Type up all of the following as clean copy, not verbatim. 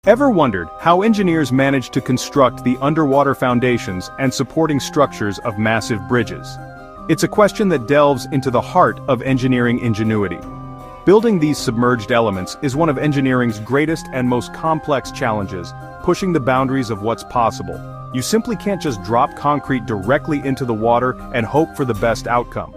Ever wondered how engineers manage to construct the underwater foundations and supporting structures of massive bridges? It's a question that delves into the heart of engineering ingenuity. Building these submerged elements is one of engineering's greatest and most complex challenges, pushing the boundaries of what's possible. You simply can't just drop concrete directly into the water and hope for the best outcome.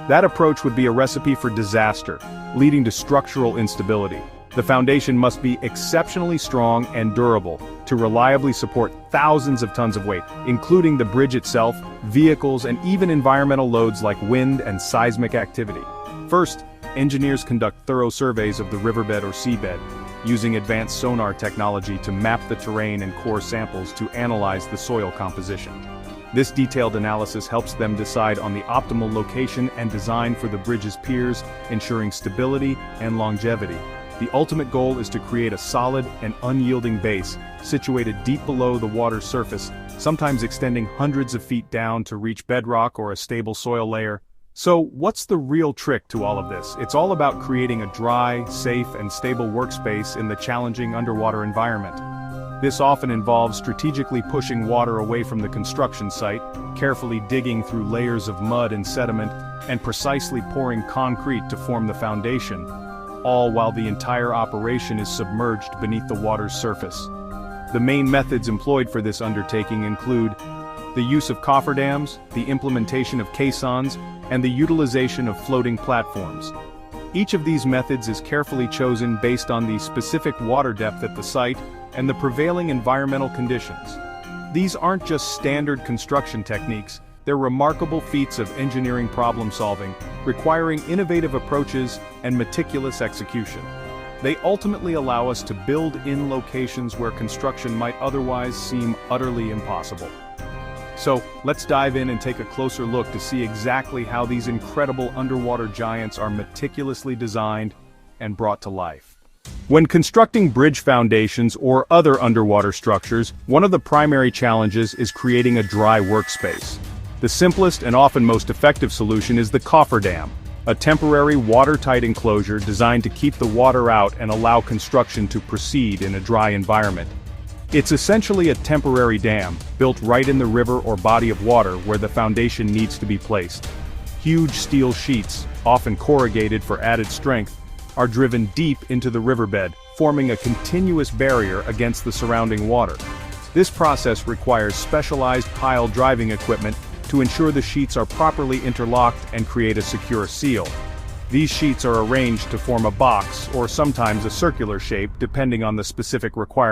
That approach would be a recipe for disaster, leading to structural instability. The foundation must be exceptionally strong and durable to reliably support thousands of tons of weight, including the bridge itself, vehicles, and even environmental loads like wind and seismic activity. First, engineers conduct thorough surveys of the riverbed or seabed, using advanced sonar technology to map the terrain and core samples to analyze the soil composition. This detailed analysis helps them decide on the optimal location and design for the bridge's piers, ensuring stability and longevity. The ultimate goal is to create a solid and unyielding base, situated deep below the water's surface, sometimes extending hundreds of feet down to reach bedrock or a stable soil layer. So, what's the real trick to all of this? It's all about creating a dry, safe, and stable workspace in the challenging underwater environment. This often involves strategically pushing water away from the construction site, carefully digging through layers of mud and sediment, and precisely pouring concrete to form the foundation, all while the entire operation is submerged beneath the water's surface. The main methods employed for this undertaking include the use of cofferdams, the implementation of caissons, and the utilization of floating platforms. Each of these methods is carefully chosen based on the specific water depth at the site and the prevailing environmental conditions. These aren't just standard construction techniques, they're remarkable feats of engineering problem-solving, requiring innovative approaches and meticulous execution. They ultimately allow us to build in locations where construction might otherwise seem utterly impossible. So, let's dive in and take a closer look to see exactly how these incredible underwater giants are meticulously designed and brought to life. When constructing bridge foundations or other underwater structures, one of the primary challenges is creating a dry workspace. The simplest and often most effective solution is the cofferdam, a temporary watertight enclosure designed to keep the water out and allow construction to proceed in a dry environment. It's essentially a temporary dam, built right in the river or body of water where the foundation needs to be placed. Huge steel sheets, often corrugated for added strength, are driven deep into the riverbed, forming a continuous barrier against the surrounding water. This process requires specialized pile driving equipment to ensure the sheets are properly interlocked and create a secure seal. These sheets are arranged to form a box or sometimes a circular shape depending on the specific requirements.